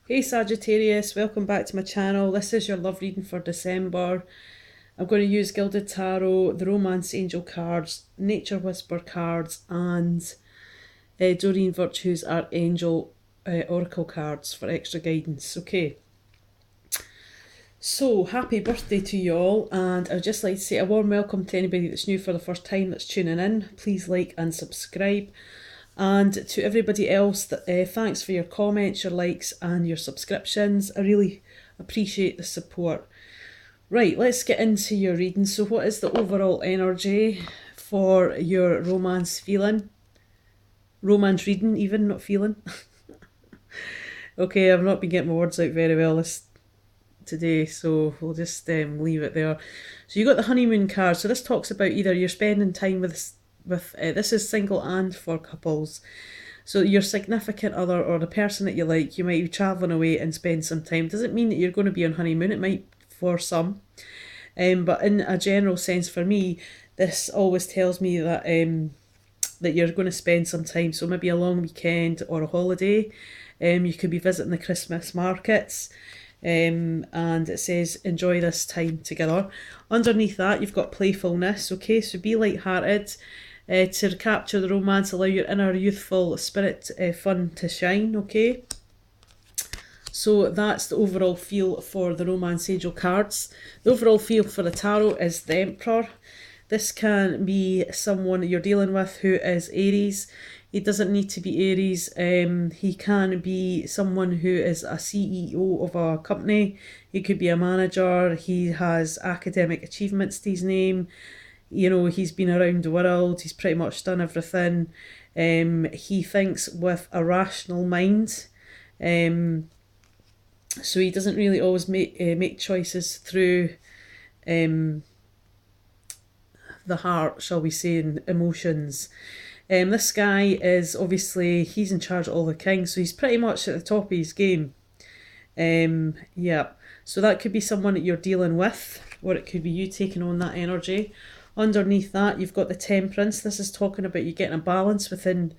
Hey Sagittarius, welcome back to my channel. This is your love reading for December. I'm going to use Gilded Tarot, the Romance Angel cards, Nature Whisper cards, and Doreen Virtue's Archangel Oracle cards for extra guidance. Okay, so happy birthday to you all, and I'd just like to say a warm welcome to anybody that's new for the first time that's tuning in. Please like and subscribe. And to everybody else, thanks for your comments, your likes, and your subscriptions. I really appreciate the support. Right, let's get into your reading. So, what is the overall energy for your romance feeling? Romance reading, even, not feeling. Okay, I've not been getting my words out very well today, so we'll just leave it there. So, you got the honeymoon card. So, this talks about either you're spending time with this is single and for couples. So your significant other or the person that you like, you might be travelling away and spend some time. Doesn't mean that you're going to be on honeymoon. It might for some, but in a general sense, for me, this always tells me that you're going to spend some time. So maybe a long weekend or a holiday. You could be visiting the Christmas markets. And it says enjoy this time together. Underneath that, you've got playfulness. Okay, so be light-hearted. To capture the romance, allow your inner youthful spirit fun to shine, okay? So that's the overall feel for the Romance Angel cards. The overall feel for the tarot is the Emperor. This can be someone you're dealing with who is Aries. He doesn't need to be Aries. He can be someone who is a CEO of a company. He could be a manager. He has academic achievements to his name. You know, he's been around the world, he's pretty much done everything. He thinks with a rational mind. So he doesn't really always make choices through the heart, shall we say, and emotions. This guy is obviously, he's in charge of all the kings, so he's pretty much at the top of his game. Yeah, so that could be someone that you're dealing with, or it could be you taking on that energy. Underneath that, you've got the Temperance. This is talking about you getting a balance within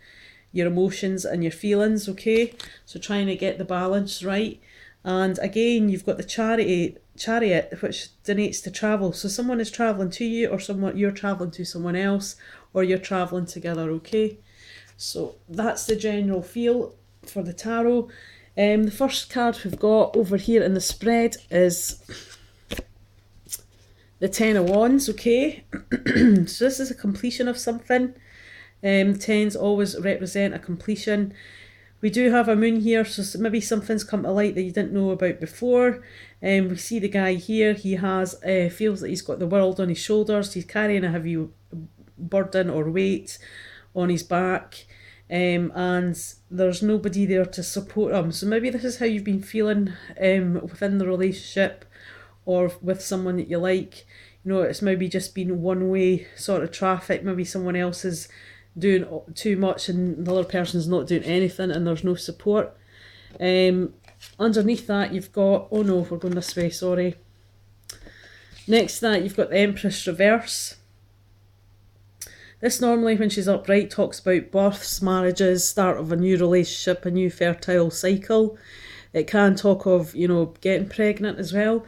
your emotions and your feelings, okay? So trying to get the balance right. And again, you've got the chariot, which denotes to travel. So someone is travelling to you, or you're travelling to someone else, or you're travelling together, okay? So that's the general feel for the tarot. The first card we've got over here in the spread is the Ten of Wands, okay? So this is a completion of something. Tens always represent a completion. We do have a moon here, so maybe something's come to light that you didn't know about before. We see the guy here, he has feels that he's got the world on his shoulders. He's carrying a heavy burden or weight on his back. And there's nobody there to support him. So maybe this is how you've been feeling within the relationship or with someone that you like. You know, it's maybe just been one way sort of traffic. Maybe someone else is doing too much and the other person's not doing anything and there's no support. Underneath that you've got, oh no, we're going this way, sorry. Next to that you've got the Empress reverse. This normally, when she's upright, talks about births, marriages, start of a new relationship, a new fertile cycle. It can talk of, you know, getting pregnant as well.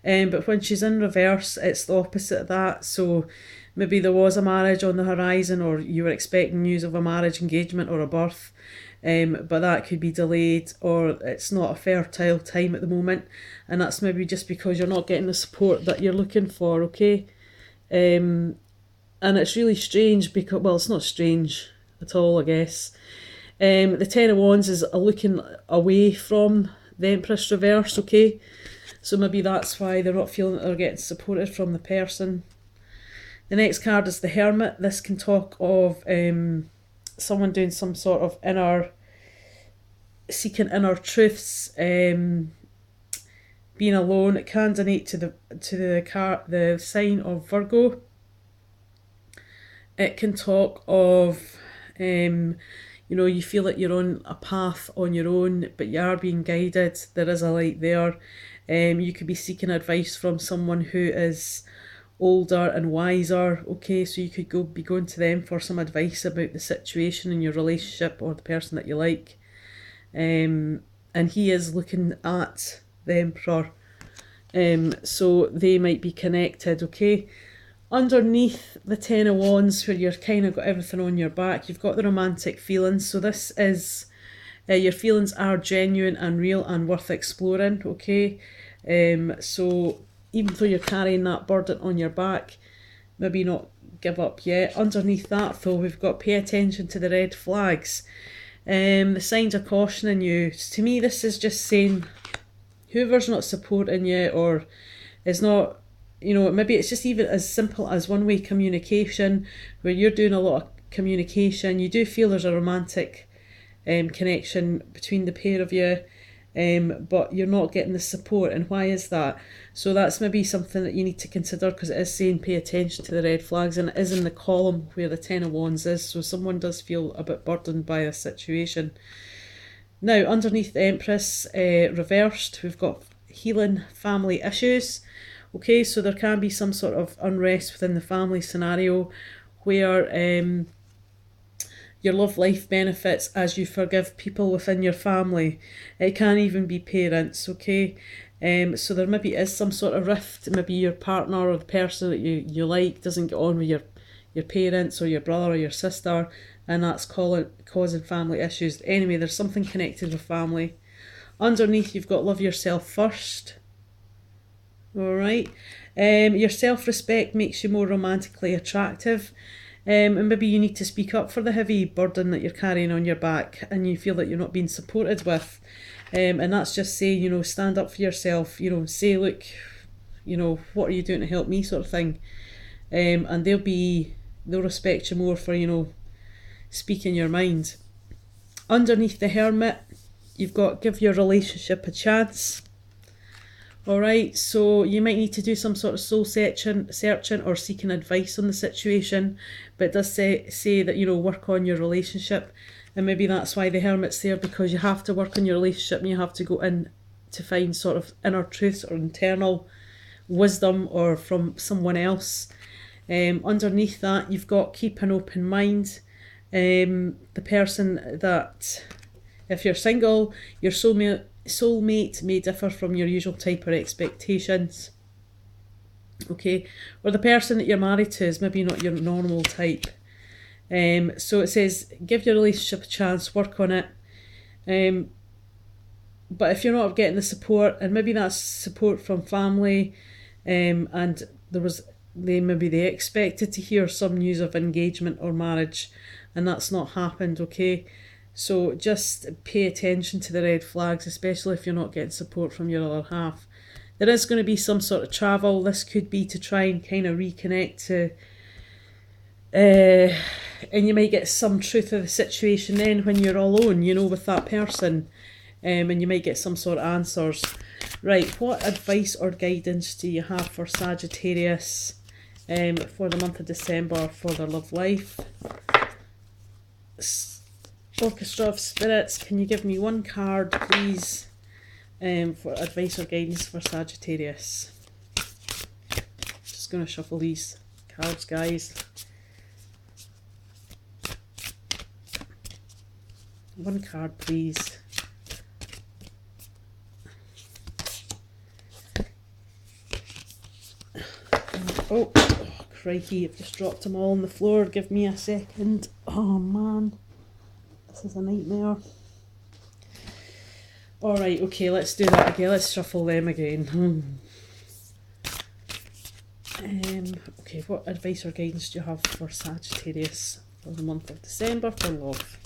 But when she's in reverse, it's the opposite of that. So maybe there was a marriage on the horizon, or you were expecting news of a marriage, engagement, or a birth. But that could be delayed, or it's not a fertile time at the moment. And that's maybe just because you're not getting the support that you're looking for, okay? And it's really strange because, well, it's not strange at all, I guess. The Ten of Wands is looking away from the Empress reverse, okay? So maybe that's why they're not feeling that they're getting supported from the person. The next card is the Hermit. This can talk of someone doing some sort of seeking inner truths, being alone. It can donate to the sign of Virgo. It can talk of, you know, you feel that you're on a path on your own, but you are being guided. There is a light there. You could be seeking advice from someone who is older and wiser, okay? So you could be going to them for some advice about the situation in your relationship or the person that you like. And and he is looking at the Emperor. So they might be connected, okay? Underneath the Ten of Wands, where you've kind of got everything on your back, you've got the romantic feelings. So this is, your feelings are genuine and real and worth exploring, okay? So even though you're carrying that burden on your back, maybe not give up yet. Underneath that though, we've got pay attention to the red flags. The signs are cautioning you. To me, this is just saying whoever's not supporting you or is not, you know, maybe it's just even as simple as one-way communication, where you're doing a lot of communication. You do feel there's a romantic connection between the pair of you, but you're not getting the support. And why is that? So that's maybe something that you need to consider, because it is saying pay attention to the red flags, and it is in the column where the Ten of Wands is. So someone does feel a bit burdened by a situation. Now, underneath the Empress, reversed, we've got healing family issues. Okay, so there can be some sort of unrest within the family scenario where your love life benefits as you forgive people within your family. It can even be parents, okay? So there maybe is some sort of rift. Maybe your partner or the person that you like doesn't get on with your parents or your brother or your sister, and that's causing family issues. Anyway, there's something connected with family. Underneath, you've got love yourself first. Alright, your self-respect makes you more romantically attractive, and maybe you need to speak up for the heavy burden that you're carrying on your back and you feel that you're not being supported with, and that's just saying, you know, stand up for yourself, you know, say, look, you know, what are you doing to help me, sort of thing, and they'll respect you more for, you know, speaking your mind. Underneath the Hermit, you've got give your relationship a chance. Alright, so you might need to do some sort of soul searching or seeking advice on the situation, but it does say that, you know, work on your relationship, and maybe that's why the Hermit's there, because you have to work on your relationship and you have to go in to find sort of inner truths or internal wisdom or from someone else. Underneath that, you've got keep an open mind. The person that, if you're single, your soulmate may differ from your usual type or expectations, okay, or the person that you're married to is maybe not your normal type. So it says give your relationship a chance, work on it, but if you're not getting the support, and maybe that's support from family, and they expected to hear some news of engagement or marriage, and that's not happened, okay. So just pay attention to the red flags, especially if you're not getting support from your other half. There is going to be some sort of travel. This could be to try and kind of reconnect to, and you might get some truth of the situation then when you're alone, you know, with that person, and you might get some sort of answers. Right, what advice or guidance do you have for Sagittarius for the month of December for their love life? Orchestra of Spirits, can you give me one card, please, for advice or guidance for Sagittarius? Just going to shuffle these cards, guys. One card, please. Oh, crikey, I've just dropped them all on the floor. Give me a second. Oh, man. This is a nightmare. Alright, okay, let's do that again. Let's shuffle them again. Okay, what advice or guidance do you have for Sagittarius for the month of December for love?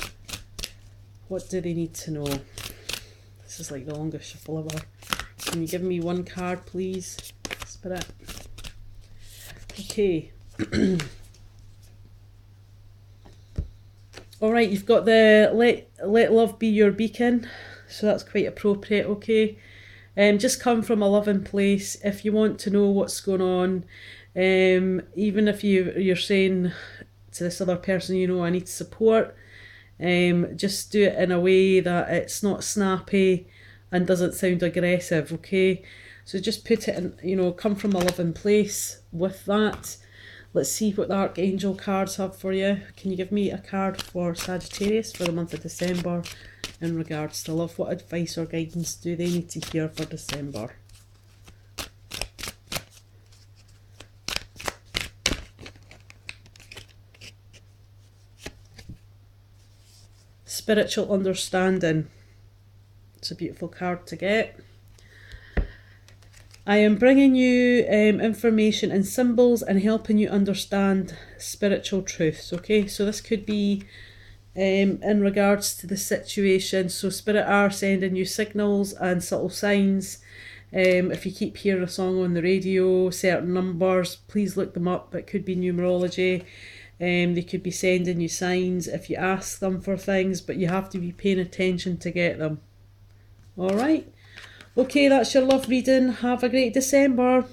What do they need to know? This is like the longest shuffle ever. Can you give me one card, please, Spirit? Okay. Alright, you've got the let love be your beacon, so that's quite appropriate, okay. Just come from a loving place. If you want to know what's going on, even if you're saying to this other person, you know, I need support, just do it in a way that it's not snappy and doesn't sound aggressive, okay. So just put it in, you know, come from a loving place with that. Let's see what the Archangel cards have for you. Can you give me a card for Sagittarius for the month of December in regards to love? What advice or guidance do they need to hear for December? Spiritual understanding. It's a beautiful card to get. I am bringing you information and symbols and helping you understand spiritual truths, okay? So this could be in regards to the situation. So Spirit are sending you signals and subtle signs. If you keep hearing a song on the radio, certain numbers, please look them up. It could be numerology. They could be sending you signs if you ask them for things, but you have to be paying attention to get them. All right. Okay, that's your love reading. Have a great December.